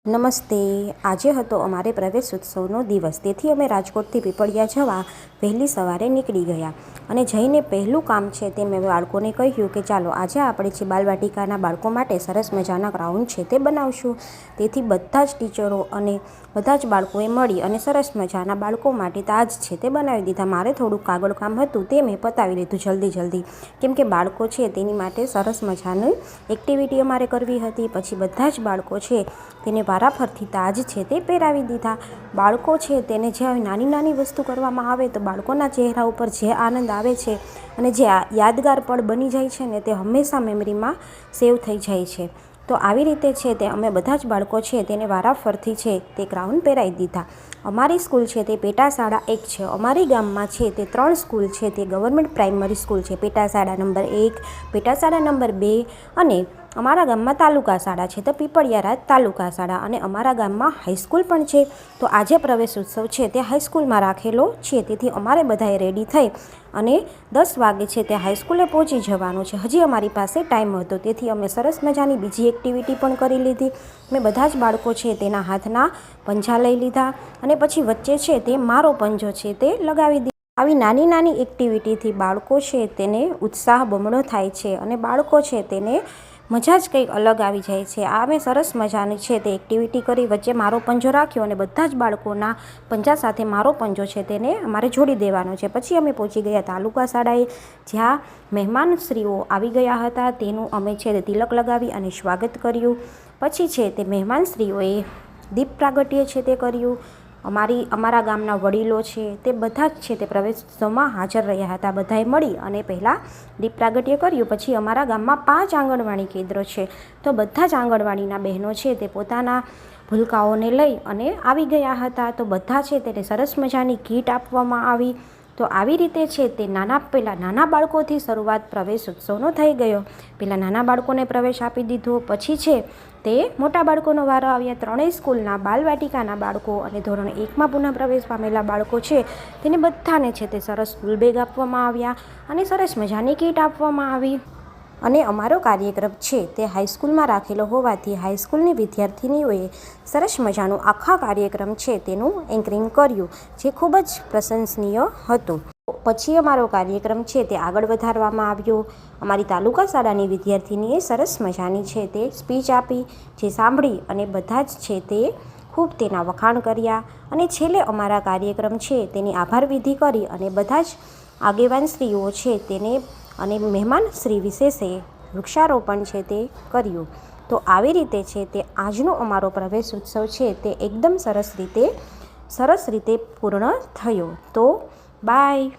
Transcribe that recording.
નમસ્તે. આજે હતો અમારે પ્રવેશ ઉત્સવનો દિવસ, તેથી અમે રાજકોટથી પીપળિયા જવા વહેલી સવારે નીકળી ગયા અને જઈને પહેલું કામ છે તે મેં બાળકોને કહ્યું કે ચાલો આજે આપણે જે બાલવાટિકાના બાળકો માટે સરસ મજાના ગ્રાઉન્ડ છે તે બનાવશું. તેથી બધા જ ટીચરો અને બધા જ બાળકોએ મળી અને સરસ મજાના બાળકો માટે તાજ છે તે બનાવી દીધા. મારે થોડુંક કાગળ કામ હતું તે મેં પતાવી લીધું જલ્દી, કેમ કે બાળકો છે તેની માટે સરસ મજાની એક્ટિવિટી અમારે કરવી હતી. પછી બધા જ બાળકો છે તેને વારાફરથી તાજ છે તે પહેરાવી દીધા. બાળકો છે તેને જે નાની નાની વસ્તુ કરવામાં આવે તો બાળકોના ચહેરા ઉપર જે આનંદ આવે છે અને જે યાદગાર પળ બની જાય છે ને તે હંમેશા મેમરીમાં સેવ થઈ જાય છે. તો આવી રીતે છે તે અમે બધા જ બાળકો છે તેને વારાફરથી છે તે ગ્રાઉન્ડ પહેરાવી દીધા. અમારી સ્કૂલ છે તે પેટા શાળા 1 છે. અમારી ગામમાં છે તે 3 સ્કૂલ છે તે ગવર્મેન્ટ પ્રાઇમરી સ્કૂલ છે. પેટા શાળા નંબર 1, પેટા શાળા નંબર 2 અને અમારા ગામમાં તાલુકા શાળા છે તો પીપળિયા તાલુકા શાળા, અને અમારા ગામમાં હાઈસ્કૂલ પણ છે. તો આજે પ્રવેશ ઉત્સવ છે તે હાઈસ્કૂલમાં રાખેલો છે, તેથી અમારે બધાએ રેડી થઈ અને 10 વાગે છે તે હાઈસ્કૂલે પહોંચી જવાનું છે. હજી અમારી પાસે ટાઈમ હતો, તેથી અમે સરસ મજાની બીજી એક્ટિવિટી પણ કરી લીધી. મેં બધા જ બાળકો છે તેના હાથના પંજા લઈ લીધા અને પછી વચ્ચે છે તે મારો પંજો છે તે લગાવી દીધો. આવી નાની નાની એક્ટિવિટીથી બાળકો છે તેને ઉત્સાહ બમણો થાય છે અને બાળકો છે તેને મજા જ કંઈક અલગ આવી જાય છે. આ મેં સરસ મજાની છે તે એક્ટિવિટી કરી, વચ્ચે મારો પંજો રાખ્યો અને બધા જ બાળકોના પંજા સાથે મારો પંજો છે તેને અમારે જોડી દેવાનો છે. પછી અમે પહોંચી ગયા તાલુકા શાળાએ, જ્યાં મહેમાનશ્રીઓ આવી ગયા હતા. તેનું અમે છે તે તિલક લગાવી અને સ્વાગત કર્યું. પછી છે તે મહેમાનશ્રીઓએ દીપ પ્રાગટ્ય છે તે કર્યું. અમારા ગામના વડીલો છે તે બધા જ છે તે પ્રવેશોત્સવમાં હાજર રહ્યા હતા. બધાએ મળી અને પહેલાં દીપ પ્રાગટ્ય કર્યું. પછી અમારા ગામમાં 5 આંગણવાડી કેન્દ્રો છે, તો બધા જ આંગણવાડીના બહેનો છે તે પોતાના ભૂલકાઓને લઈ અને આવી ગયા હતા. તો બધા છે તેને સરસ મજાની કીટ આપવામાં આવી. તો આવી રીતે છે તે પહેલાં નાના બાળકોથી શરૂઆત પ્રવેશ ઉત્સવનો થઈ ગયો. પહેલાં નાના બાળકોને પ્રવેશ આપી દીધો, પછી છે તે મોટા બાળકોનો વારો આવ્યા. 3 સ્કૂલના બાલવાટિકાના બાળકો અને ધોરણ 1માં પુનઃ પ્રવેશ પામેલા બાળકો છે તેને બધાને છે તે સરસ સ્કૂલ બેગ આપવામાં આવ્યા અને સરસ મજાની કીટ આપવામાં આવી. અને અમારો કાર્યક્રમ છે તે હાઈસ્કૂલમાં રાખેલો હોવાથી હાઈસ્કૂલની વિદ્યાર્થિનીઓએ સરસ મજાનું આખા કાર્યક્રમ છે તેનું એન્કરિંગ કર્યું, જે ખૂબ જ પ્રશંસનીય હતું. પછી અમારો કાર્યક્રમ છે તે આગળ વધારવામાં આવ્યો. અમારી તાલુકા શાળાની વિદ્યાર્થિનીએ સરસ મજાની છે તે સ્પીચ આપી, જે સાંભળી અને બધા જ છે તે ખૂબ તેના વખાણ કર્યા. અને છેલ્લે અમારા કાર્યક્રમ છે તેની આભાર વિધિ કરી અને બધા જ આગેવાન સ્ત્રીઓ છે તેને અને મહેમાન શ્રી વિશેષે વૃક્ષારોપણ છે તે કર્યું. તો આવી રીતે છે તે આજનો અમારો પ્રવેશ ઉત્સવ છે તે એકદમ સરસ રીતે પૂર્ણ થયો. તો બાય.